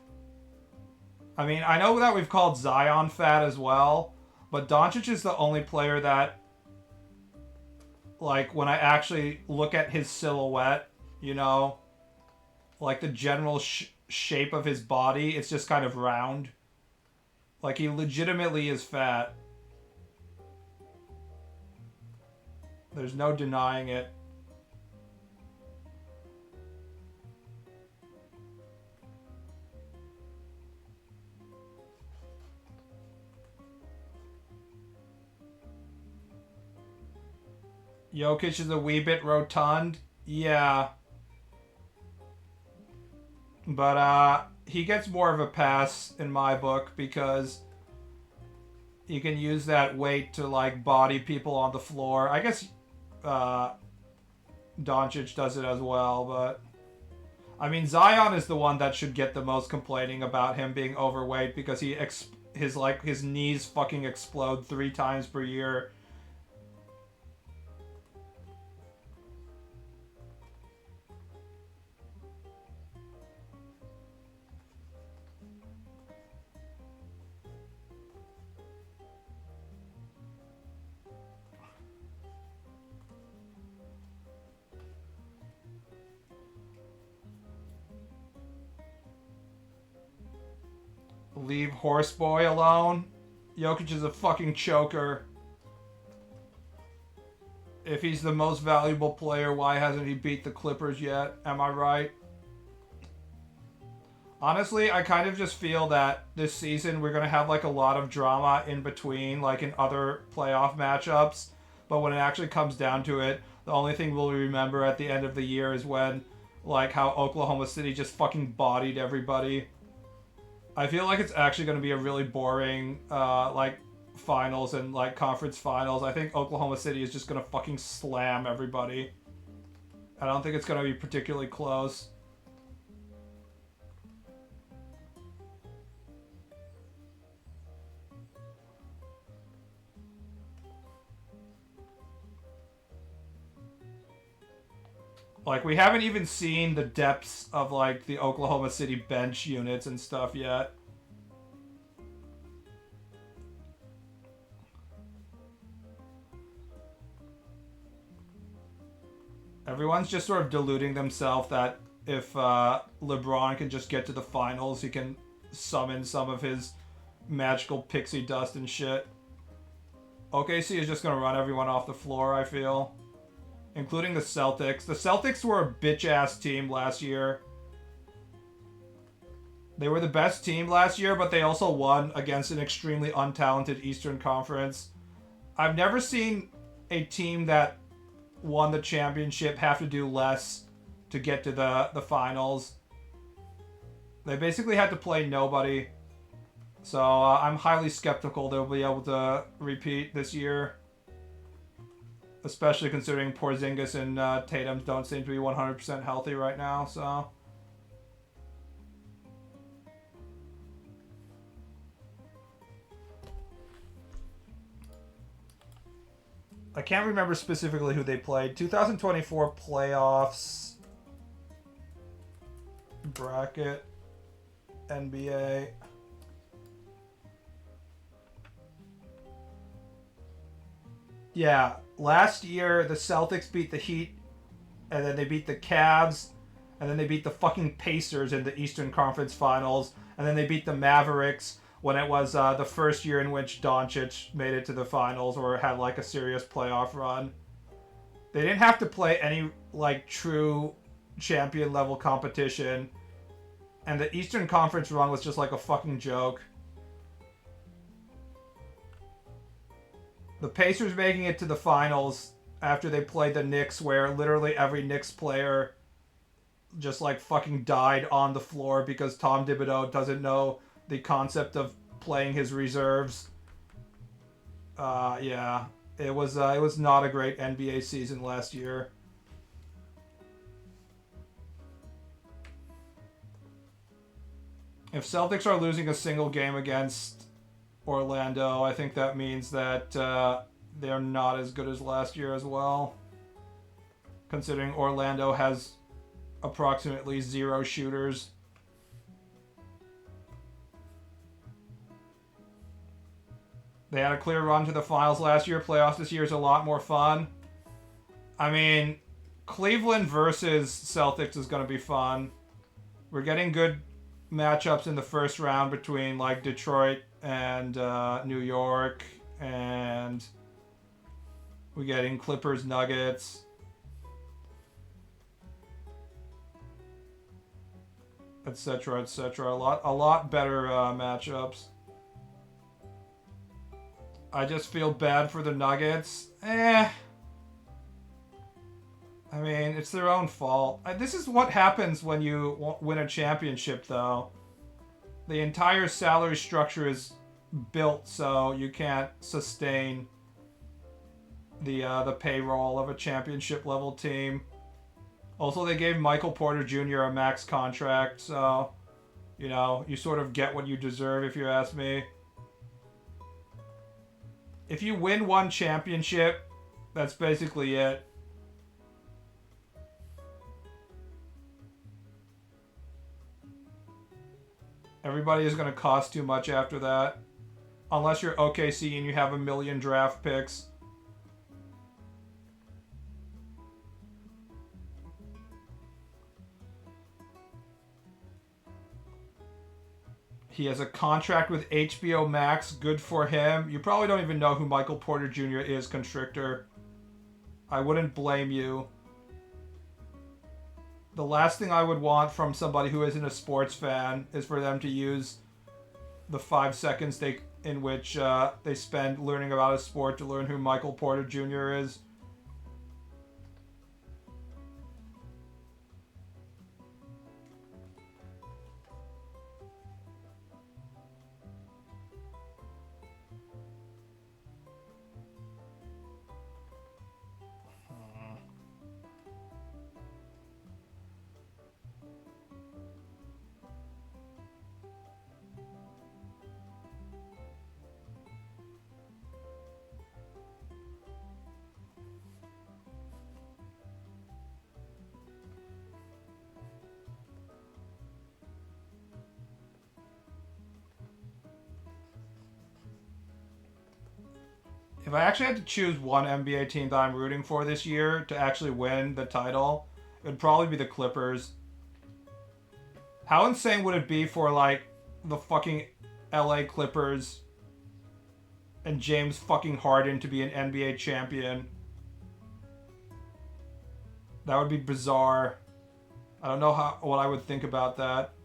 Speaker 1: I mean, I know that we've called Zion fat as well, but Doncic is the only player that, like, when I actually look at his silhouette, you know, like the general shape of his body, it's just kind of round. Like, he legitimately is fat. There's no denying it. Jokic is a wee bit rotund. Yeah. But he gets more of a pass in my book because you can use that weight to, like, body people on the floor. I guess Doncic does it as well, but I mean, Zion is the one that should get the most complaining about him being overweight because his knees fucking explode 3 times per year. Leave Horseboy alone. Jokic is a fucking choker. If he's the most valuable player, why hasn't he beat the Clippers yet? Am I right? Honestly, I kind of just feel that this season we're going to have, like, a lot of drama in between, like in other playoff matchups. But when it actually comes down to it, the only thing we'll remember at the end of the year is when, like, how Oklahoma City just fucking bodied everybody. I feel like it's actually going to be a really boring, like, finals and, like, conference finals. I think Oklahoma City is just going to fucking slam everybody. I don't think it's going to be particularly close. Like, we haven't even seen the depths of, like, the Oklahoma City bench units and stuff yet. Everyone's just sort of deluding themselves that if LeBron can just get to the finals, he can summon some of his magical pixie dust and shit. OKC is just going to run everyone off the floor, I feel. Including the Celtics. The Celtics were a bitch-ass team last year. They were the best team last year, but they also won against an extremely untalented Eastern Conference. I've never seen a team that won the championship have to do less to get to the finals. They basically had to play nobody. So I'm highly skeptical they'll be able to repeat this year. Especially considering Porzingis and Tatum don't seem to be 100% healthy right now, so... I can't remember specifically who they played. 2024 playoffs... bracket... NBA... Yeah, last year the Celtics beat the Heat, and then they beat the Cavs, and then they beat the fucking Pacers in the Eastern Conference Finals, and then they beat the Mavericks when it was the first year in which Doncic made it to the finals or had like a serious playoff run. They didn't have to play any like true champion level competition, and the Eastern Conference run was just like a fucking joke. The Pacers making it to the finals after they played the Knicks, where literally every Knicks player just like fucking died on the floor because Tom Thibodeau doesn't know the concept of playing his reserves. Yeah, it was not a great NBA season last year. If Celtics are losing a single game against Orlando, I think that means that they're not as good as last year as well. Considering Orlando has approximately 0 shooters. They had a clear run to the finals last year. Playoffs this year is a lot more fun. I mean, Cleveland versus Celtics is going to be fun. We're getting good matchups in the first round between like Detroit and New York, and we're getting Clippers Nuggets, etc., etc. A lot better matchups. I just feel bad for the Nuggets. I mean, it's their own fault. This is what happens when you win a championship, though. The entire salary structure is built so you can't sustain the payroll of a championship level team. Also, they gave Michael Porter Jr. a max contract, so you know, you sort of get what you deserve if you ask me. If you win one championship, that's basically it. Everybody is going to cost too much after that. Unless you're OKC and you have 1 million draft picks. He has a contract with HBO Max. Good for him. You probably don't even know who Michael Porter Jr. is, Constrictor. I wouldn't blame you. The last thing I would want from somebody who isn't a sports fan is for them to use the 5 seconds in which they spend learning about a sport to learn who Michael Porter Jr. is. If I actually had to choose one NBA team that I'm rooting for this year to actually win the title, it would probably be the Clippers. How insane would it be for, like, the fucking LA Clippers and James fucking Harden to be an NBA champion? That would be bizarre. I don't know what I would think about that.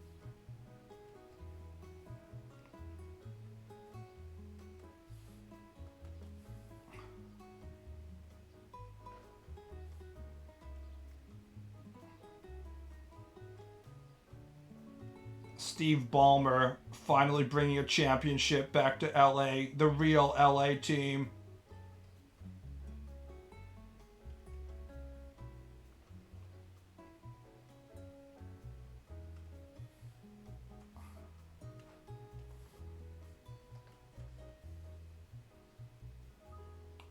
Speaker 1: Steve Ballmer finally bringing a championship back to LA, the real LA team.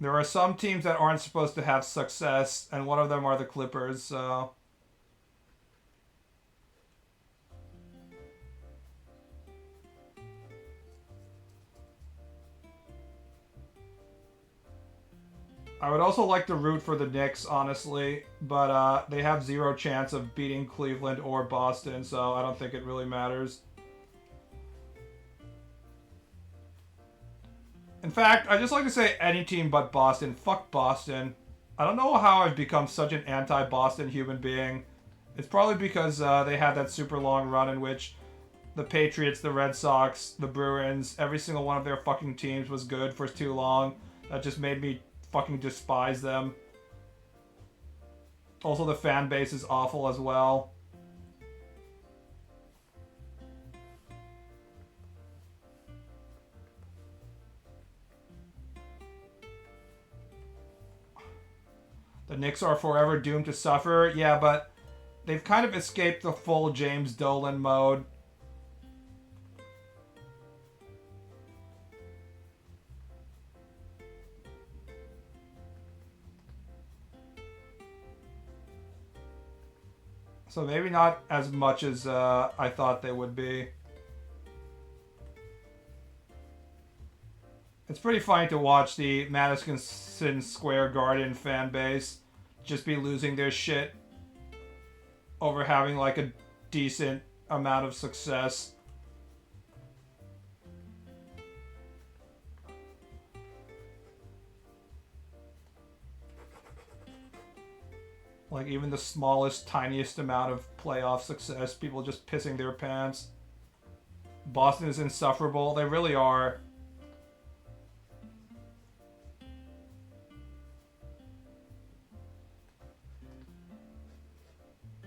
Speaker 1: There are some teams that aren't supposed to have success, and one of them are the Clippers, so... I would also like to root for the Knicks, honestly, but they have zero chance of beating Cleveland or Boston, so I don't think it really matters. In fact, I just like to say any team but Boston. Fuck Boston. I don't know how I've become such an anti-Boston human being. It's probably because they had that super long run in which the Patriots, the Red Sox, the Bruins, every single one of their fucking teams was good for too long. That just made me fucking despise them. Also, the fan base is awful as well. The Knicks are forever doomed to suffer. Yeah, but they've kind of escaped the full James Dolan mode. So maybe not as much as I thought they would be. It's pretty funny to watch the Madison Square Garden fan base just be losing their shit over having like a decent amount of success. Like even the smallest, tiniest amount of playoff success, people just pissing their pants. Boston is insufferable. They really are.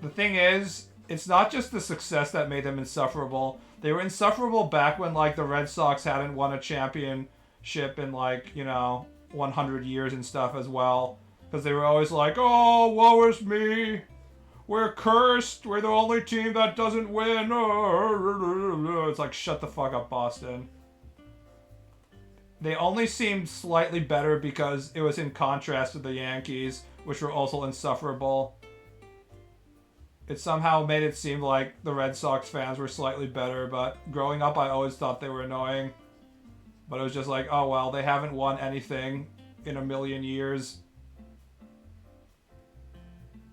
Speaker 1: The thing is, it's not just the success that made them insufferable. They were insufferable back when, like, the Red Sox hadn't won a championship in, like, 100 years and stuff as well. Because they were always like, oh, woe is me. We're cursed. We're the only team that doesn't win. It's like, shut the fuck up, Boston. They only seemed slightly better because it was in contrast to the Yankees, which were also insufferable. It somehow made it seem like the Red Sox fans were slightly better, but growing up I always thought they were annoying. But it was just like, oh well, they haven't won anything in a million years.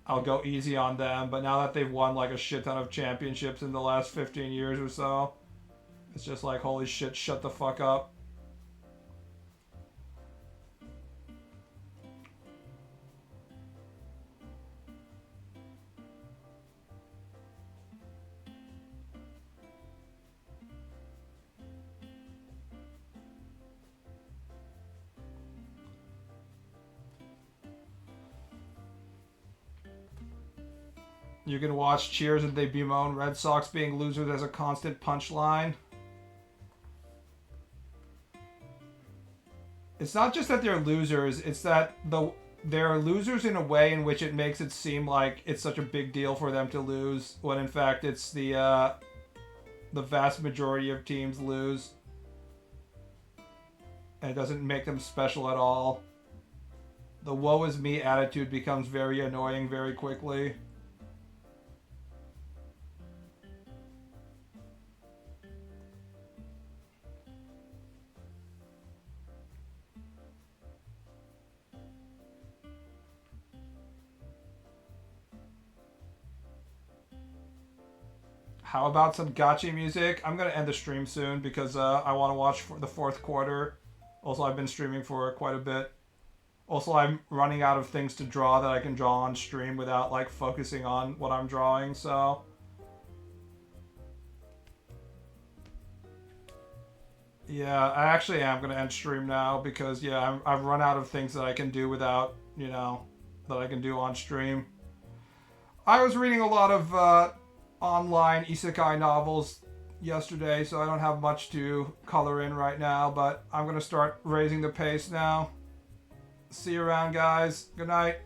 Speaker 1: I'll go easy on them, but now that they've won like a shit ton of championships in the last 15 years or so, it's just like, holy shit, shut the fuck up. You can watch cheers and they bemoan Red Sox being losers as a constant punchline. It's not just that they're losers, it's that they're losers in a way in which it makes it seem like it's such a big deal for them to lose, when in fact it's the vast majority of teams lose. And it doesn't make them special at all. The woe is me attitude becomes very annoying very quickly. How about some gacha music? I'm gonna end the stream soon because I want to watch for the fourth quarter. Also, I've been streaming for quite a bit. Also, I'm running out of things to draw that I can draw on stream without like focusing on what I'm drawing. So, yeah, I actually am gonna end stream now because yeah, I've run out of things that I can do without that I can do on stream. I was reading a lot of online isekai novels yesterday, so I don't have much to color in right now, but I'm gonna start raising the pace now. See you around, guys. Good night.